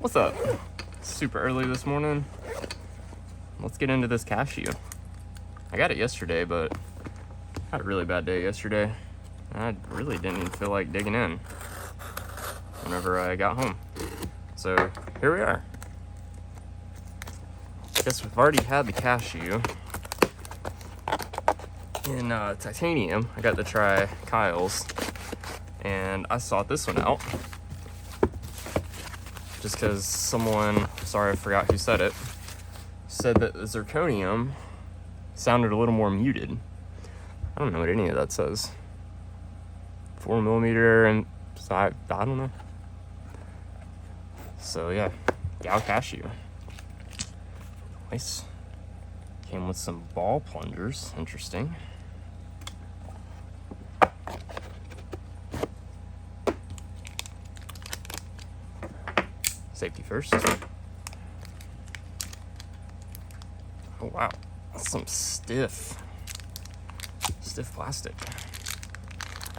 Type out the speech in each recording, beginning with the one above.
What's up? Super early this morning. Let's get into this cashew. I got it yesterday, but I had a really bad day yesterday. I really didn't feel like digging in whenever I got home. So here we are. I guess we've already had the cashew. In titanium, I got to try Kyle's, and I sought this one out just because someone, sorry I forgot who said it, said that the zirconium sounded a little more muted. I don't know what any of that says. 4mm, and so I don't know. So yeah, GAO cashew. Nice. Came with some ball plungers, interesting. Safety first. Oh wow, that's some stiff plastic.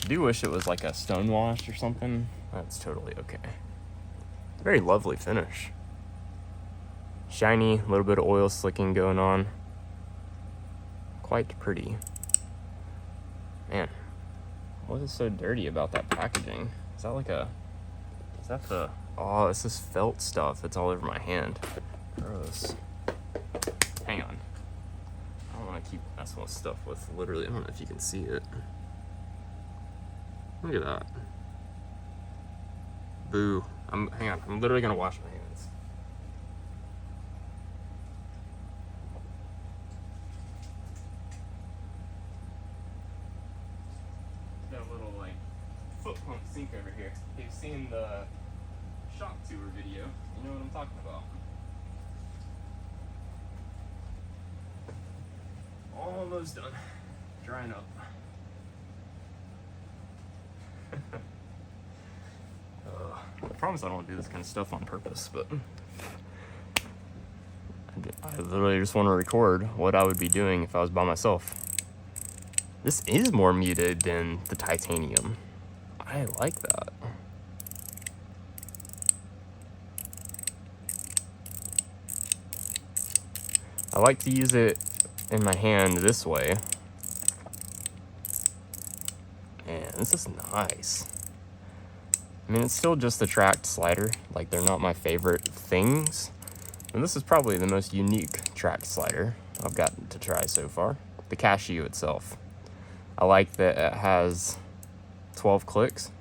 I do wish it was like a stone wash or something. That's totally okay. Very lovely finish. Shiny, a little bit of oil slicking going on. Quite pretty. Man, what is so dirty about that packaging? Is that like a, is that the, oh, it's this felt stuff that's all over my hand. Gross. Hang on. I don't want to keep messing with stuff with literally, I don't know if you can see it. Look at that. Boo. Hang on, I'm literally gonna wash my hands. Got a little like foot pump sink over here. If you've seen the shop tour video, you know what I'm talking about. Almost done. Drying up. I promise I don't do this kind of stuff on purpose, but I literally just want to record what I would be doing if I was by myself. This is more muted than the titanium. I like that. I like to use it in my hand this way. Man, this is nice. I mean, it's still just a tracked slider. Like, they're not my favorite things. And this is probably the most unique tracked slider I've gotten to try so far. The cashew itself. I like that it has 12 clicks.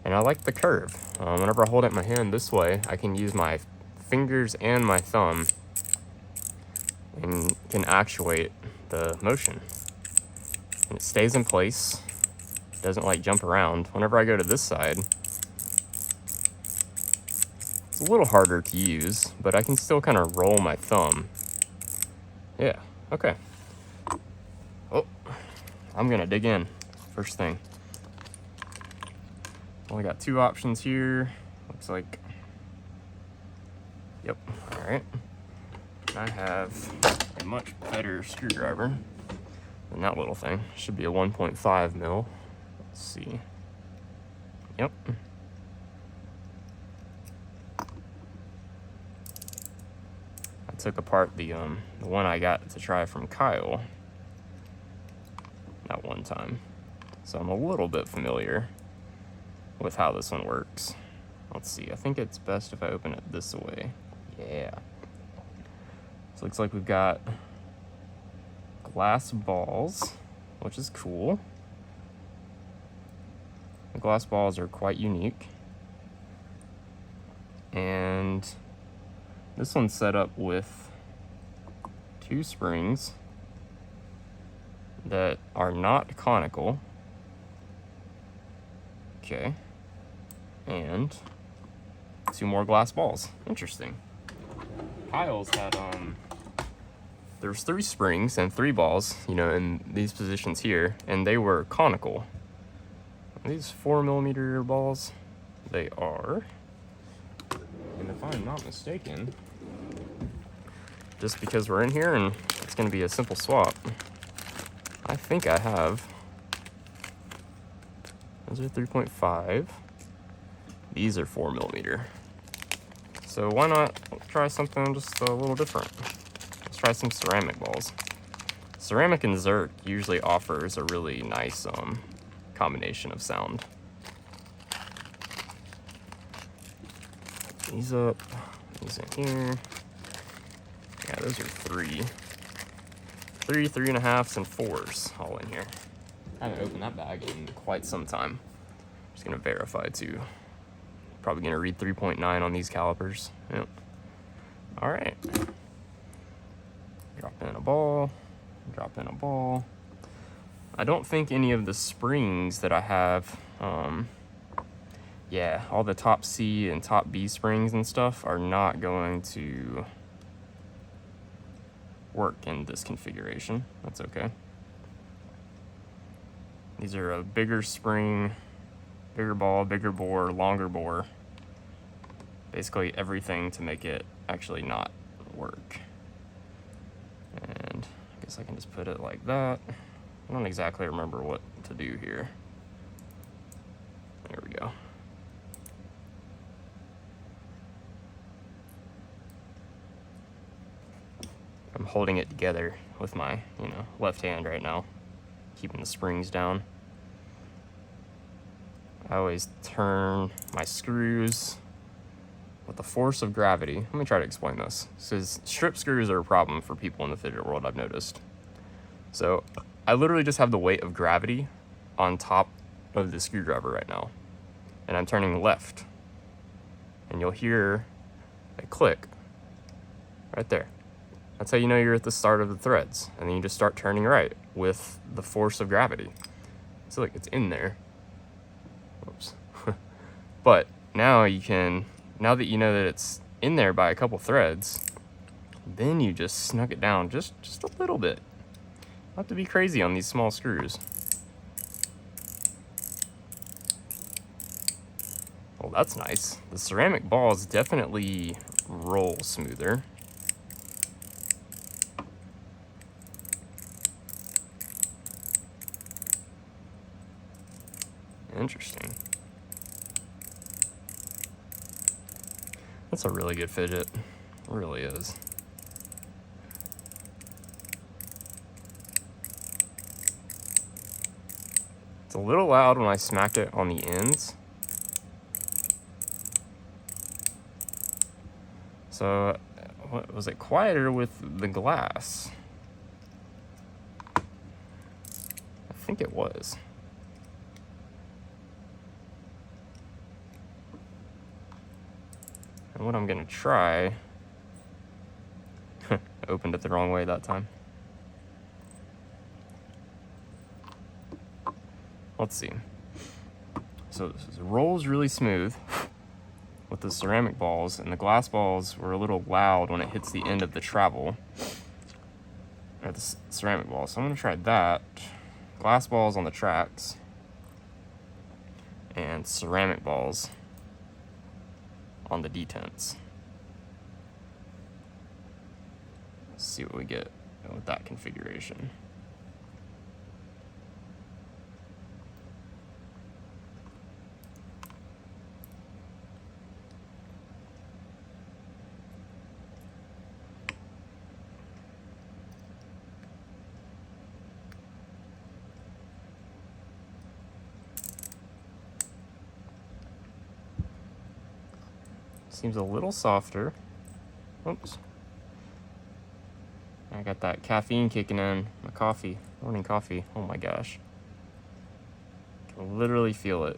And I like the curve. Whenever I hold it in my hand this way, I can use my fingers and my thumb and can actuate the motion. And it stays in place. Doesn't like jump around. Whenever I go to this side, it's a little harder to use, but I can still kind of roll my thumb. Yeah, okay. Oh, I'm gonna dig in first thing. Only got two options here. Looks like, yep, all right. I have a much better screwdriver than that little thing. Should be a 1.5 mil. Let's see. Yep. I took apart the one I got to try from Kyle that one time, so I'm a little bit familiar with how this one works. Let's see. I think it's best if I open it this way. Yeah. So it looks like we've got glass balls, which is cool. The glass balls are quite unique. And this one's set up with two springs that are not conical. Okay. And two more glass balls. Interesting. Kyle's had, there's 3 springs and 3 balls, you know, in these positions here, and they were conical. These 4mm balls, they are, and if I'm not mistaken, just because we're in here and it's going to be a simple swap, I think I have, those are 3.5, These are 4mm. So why not try something just a little different? Let's try some ceramic balls. Ceramic and Zirc usually offers a really nice combination of sound. These up, these in here. Yeah, those are 3, 3.5s, and 4s all in here. I haven't opened that bag in quite some time. Just gonna verify too. Probably gonna read 3.9 on these calipers. Yep. All right. Drop in a ball, drop in a ball. I don't think any of the springs that I have, yeah, all the top C and top B springs and stuff are not going to work in this configuration. That's okay. These are a bigger spring, bigger ball, bigger bore, longer bore. Basically everything to make it actually not work. And I guess I can just put it like that. I don't exactly remember what to do here. There we go. I'm holding it together with my, left hand right now, keeping the springs down. I always turn my screws with the force of gravity. Let me try to explain this. Because strip screws are a problem for people in the fidget world, I've noticed. So I literally just have the weight of gravity on top of the screwdriver right now. And I'm turning left. And you'll hear a click right there. That's how you know you're at the start of the threads. And then you just start turning right with the force of gravity. So like it's in there. Whoops. But now you can, now that you know that it's in there by a couple threads, then you just snug it down just a little bit. Not to be crazy on these small screws. Well, that's nice. The ceramic balls definitely roll smoother. Interesting. That's a really good fidget. It really is. It's a little loud when I smacked it on the ends. So, what was it quieter with the glass? I think it was. And what I'm gonna try, I opened it the wrong way that time. Let's see. So this rolls really smooth with the ceramic balls, and the glass balls were a little loud when it hits the end of the travel. Or the ceramic balls. So I'm gonna try that. Glass balls on the tracks. And ceramic balls on the detents. Let's see what we get with that configuration. Seems a little softer. Oops. I got that caffeine kicking in. My coffee. Morning coffee. Oh my gosh. I can literally feel it.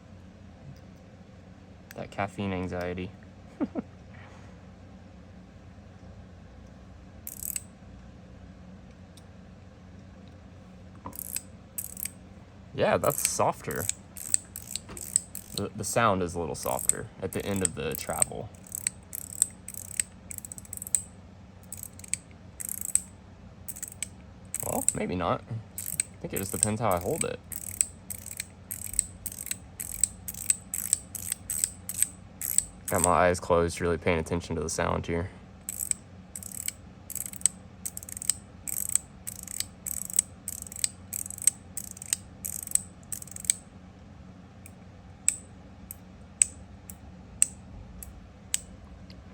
That caffeine anxiety. Yeah, that's softer. The sound is a little softer at the end of the travel. Well, maybe not. I think it just depends how I hold it. Got my eyes closed, really paying attention to the sound here.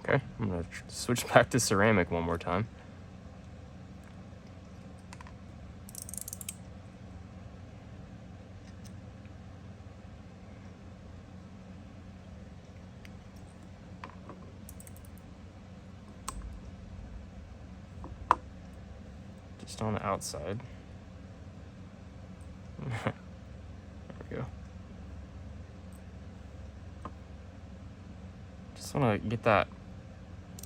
Okay, I'm gonna switch back to ceramic one more time. Just on the outside. There we go. Just want to get that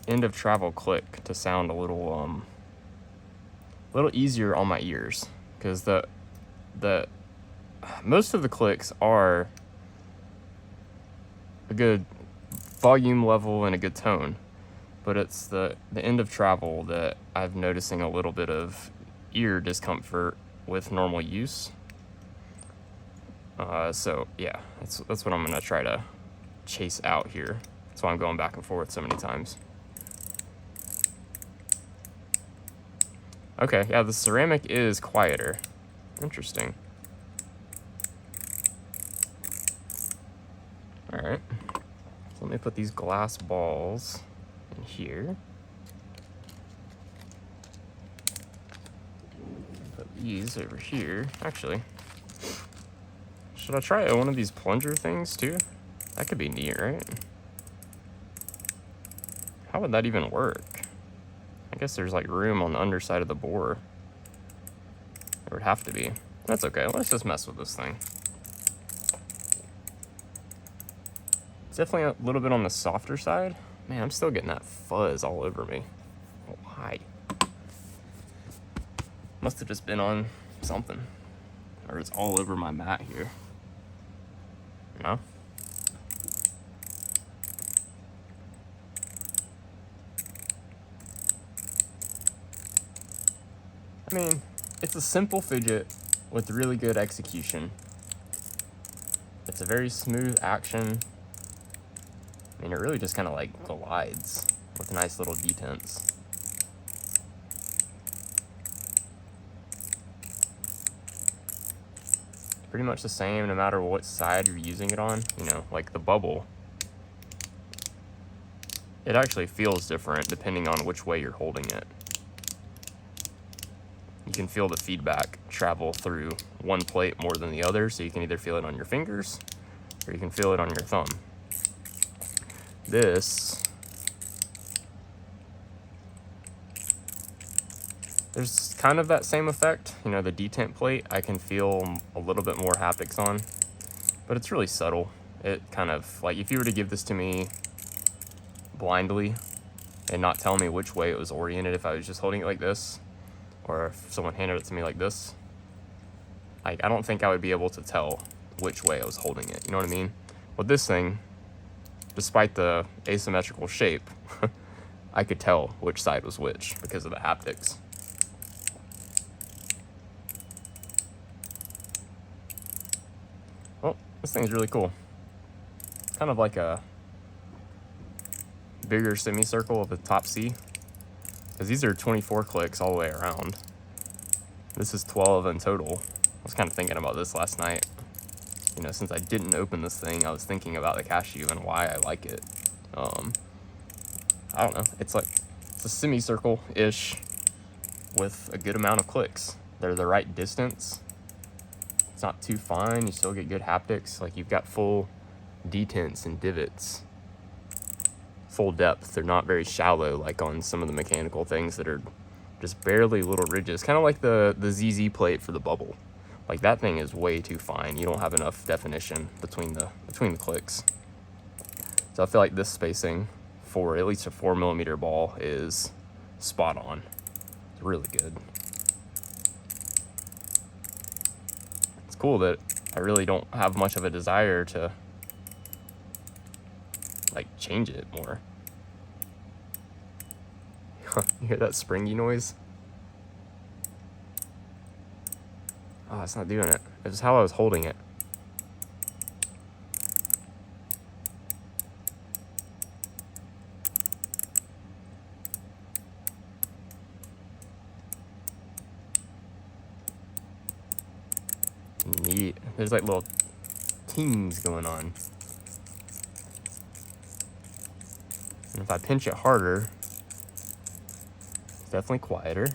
end of travel click to sound a little easier on my ears, because the most of the clicks are a good volume level and a good tone, but it's the end of travel that I'm noticing a little bit of ear discomfort with normal use. So yeah, that's what I'm gonna try to chase out here. That's why I'm going back and forth so many times. Okay, yeah, the ceramic is quieter. Interesting. Alright, so let me put these glass balls in here. Put these over here. Actually, should I try one of these plunger things too? That could be neat, right? How would that even work? I guess there's like room on the underside of the bore. There would have to be. That's okay, let's just mess with this thing. It's definitely a little bit on the softer side. Man, I'm still getting that fuzz all over me. Why? Must have just been on something. Or it's all over my mat here. No? I mean, it's a simple fidget with really good execution. It's a very smooth action. I mean, it really just kind of like glides with nice little detents. Pretty much the same no matter what side you're using it on. You know, like the bubble. It actually feels different depending on which way you're holding it. You can feel the feedback travel through one plate more than the other, so you can either feel it on your fingers or you can feel it on your thumb. This, there's kind of that same effect. You know, the detent plate, I can feel a little bit more haptics on, but it's really subtle. It kind of, like if you were to give this to me blindly and not tell me which way it was oriented, if I was just holding it like this, or if someone handed it to me like this, like I don't think I would be able to tell which way I was holding it, you know what I mean? With this thing, despite the asymmetrical shape, I could tell which side was which because of the haptics. Well, this thing's really cool. Kind of like a bigger semicircle of the top C, because these are 24 clicks all the way around. This is 12 in total. I was kind of thinking about this last night. You know, since I didn't open this thing, I was thinking about the Cashew and why I like it. I don't know. It's a semicircle-ish with a good amount of clicks. They're the right distance. It's not too fine. You still get good haptics. Like, you've got full detents and divots. Full depth. They're not very shallow like on some of the mechanical things that are just barely little ridges. Kind of like the ZZ plate for the bubble. Like, that thing is way too fine. You don't have enough definition between the clicks. So I feel like this spacing for at least a 4mm ball is spot on. It's really good. It's cool that I really don't have much of a desire to like change it more. You hear that springy noise? Oh, it's not doing it. It was how I was holding it. Neat. There's like little tings going on. And if I pinch it harder, it's definitely quieter.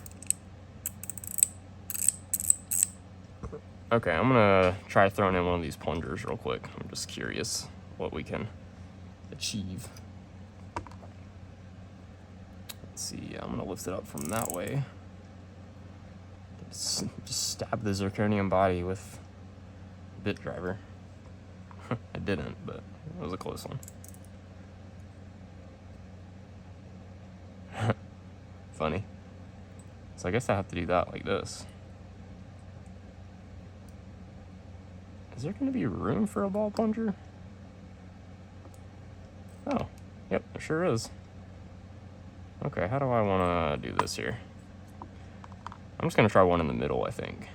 Okay, I'm gonna try throwing in one of these plungers real quick. I'm just curious what we can achieve. Let's see, I'm gonna lift it up from that way. Just stab the zirconium body with a bit driver. I didn't, but it was a close one. Funny. So I guess I have to do that like this. Is there gonna be room for a ball plunger? Oh, yep, there sure is. Okay, how do I wanna do this here? I'm just gonna try one in the middle, I think.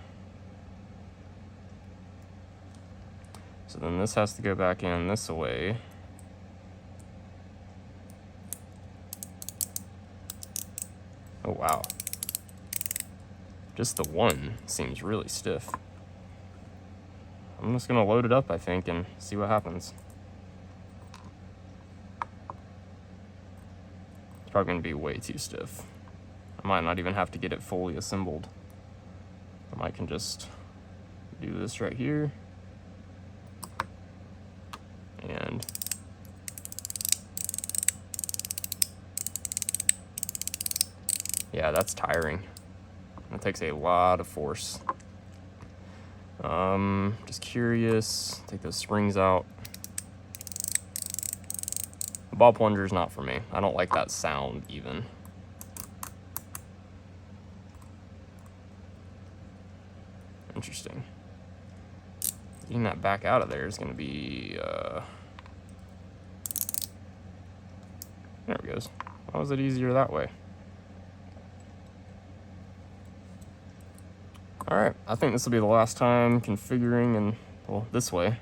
So then this has to go back in this way. Oh, wow. Just the one seems really stiff. I'm just gonna load it up, I think, and see what happens. It's probably gonna be way too stiff. I might not even have to get it fully assembled. I can just do this right here. And yeah, that's tiring. That takes a lot of force. Just curious, take those springs out. The ball plunger is not for me. I don't like that sound even. Interesting. Getting that back out of there is going to be, there it goes. Why was it easier that way? Alright, I think this will be the last time configuring and, well, this way.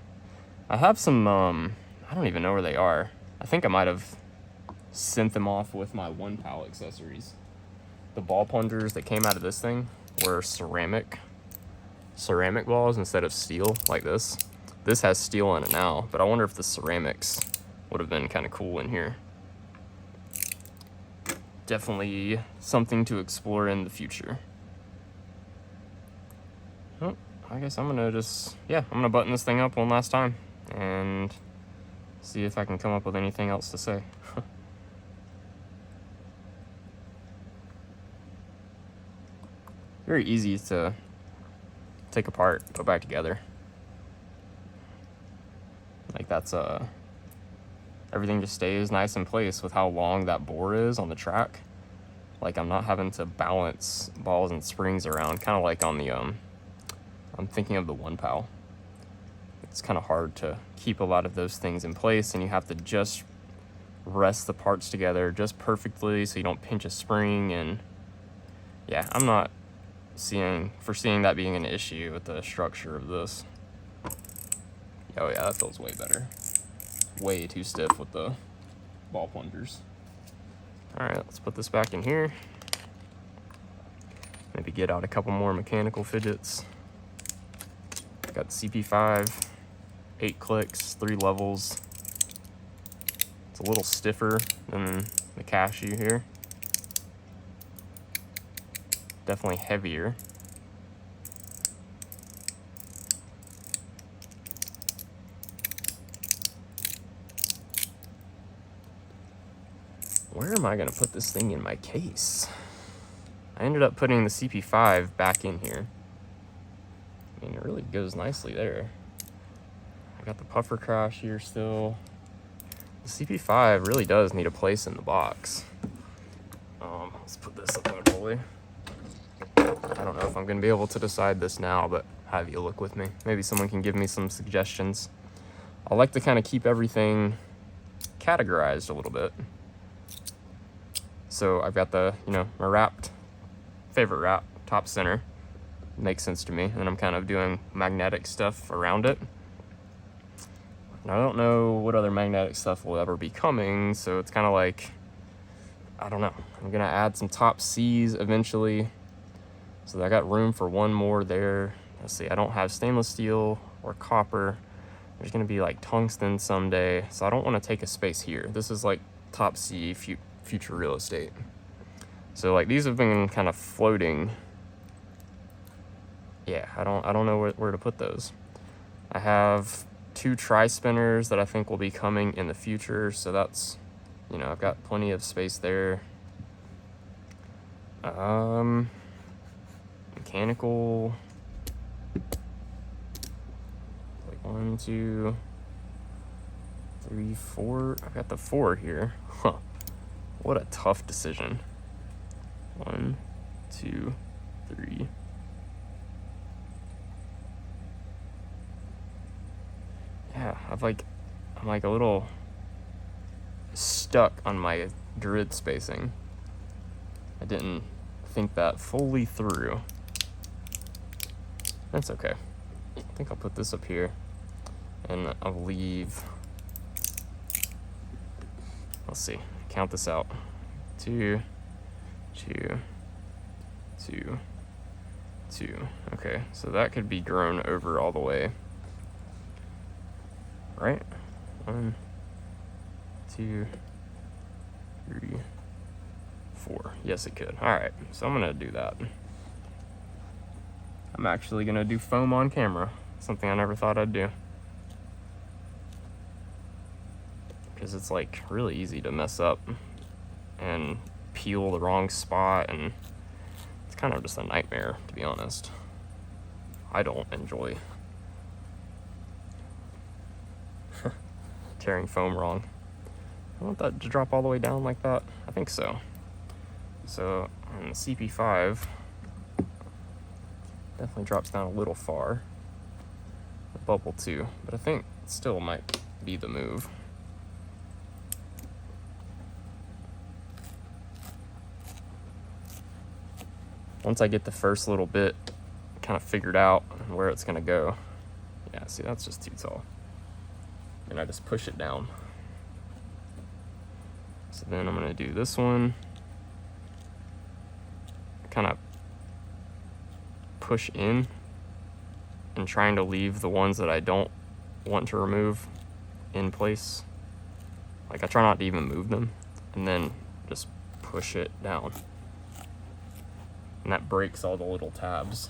I have some, I don't even know where they are. I think I might have sent them off with my 1-PAL accessories. The ball plungers that came out of this thing were ceramic balls instead of steel, like this. This has steel in it now, but I wonder if the ceramics would have been kind of cool in here. Definitely something to explore in the future. Oh, I guess I'm gonna just, I'm gonna button this thing up one last time and see if I can come up with anything else to say. Very easy to take apart, put back together. Like that's everything just stays nice in place with how long that bore is on the track. Like I'm not having to balance balls and springs around, kind of like on the I'm thinking of the 1-PAL. It's kind of hard to keep a lot of those things in place, and you have to just rest the parts together just perfectly so you don't pinch a spring. And yeah, I'm not foreseeing that being an issue with the structure of this. Oh yeah, that feels way better. Way too stiff with the ball plungers. All right, let's put this back in here. Maybe get out a couple more mechanical fidgets. Got the CP5, 8 clicks, 3 levels. It's a little stiffer than the Cashew here. Definitely heavier. Where am I gonna put this thing in my case? I ended up putting the CP5 back in here. I mean, it really goes nicely there. I got the puffer crash here still. The CP5 really does need a place in the box. Let's put this up there fully. I don't know if I'm gonna be able to decide this now, but have you look with me. Maybe someone can give me some suggestions. I like to kind of keep everything categorized a little bit. So I've got the, my favorite wrap, top center. Makes sense to me. And then I'm kind of doing magnetic stuff around it. And I don't know what other magnetic stuff will ever be coming, so it's kind of like, I don't know. I'm gonna add some top C's eventually. So I got room for one more there. Let's see, I don't have stainless steel or copper. There's gonna be like tungsten someday, so I don't want to take a space here. This is like top C future real estate. So like these have been kind of floating. Yeah, I don't know where to put those. I have 2 tri-spinners that I think will be coming in the future, so that's, you know, I've got plenty of space there. Mechanical, like 1, 2, 3, 4. I've got the 4 here. Huh. What a tough decision. 1, 2, 3. Yeah, I'm like a little stuck on my grid spacing. I didn't think that fully through. That's okay. I think I'll put this up here, and I'll leave. Let's see. Count this out. 2, 2, 2, 2. Okay, so that could be grown over all the way. Right? 1, 2, 3, 4. Yes, it could. All right, so I'm gonna do that. I'm actually gonna do foam on camera, something I never thought I'd do, because it's like really easy to mess up and peel the wrong spot, and it's kind of just a nightmare, to be honest. I don't enjoy tearing foam wrong. I want that to drop all the way down like that. I think so. So on the CP5, definitely drops down a little far. The bubble too, but I think it still might be the move. Once I get the first little bit kind of figured out and where it's gonna go. Yeah, see, that's just too tall. And I just push it down. So then I'm gonna do this one. Kind of push in and trying to leave the ones that I don't want to remove in place. Like I try not to even move them, and then just push it down. And that breaks all the little tabs.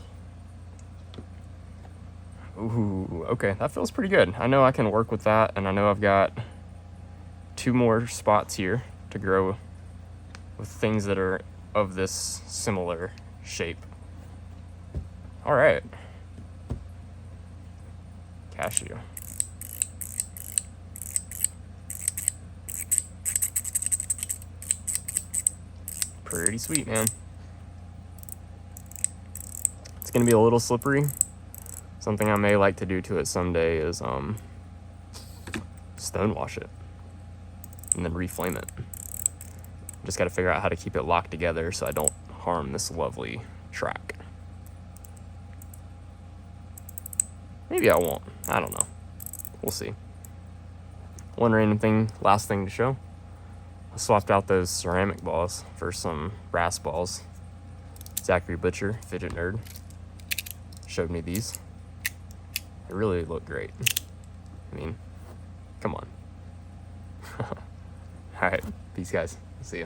Ooh, okay, that feels pretty good. I know I can work with that, and I know I've got 2 more spots here to grow with things that are of this similar shape. All right. Cashew. Pretty sweet, man. It's gonna be a little slippery. Something I may like to do to it someday is stonewash it and then reflame it. Just got to figure out how to keep it locked together so I don't harm this lovely track. Maybe I won't. I don't know. We'll see. One random thing, last thing to show. I swapped out those ceramic balls for some brass balls. Zachary Butcher, fidget nerd, showed me these. They really look great. I mean, come on. All right, peace, guys. See ya.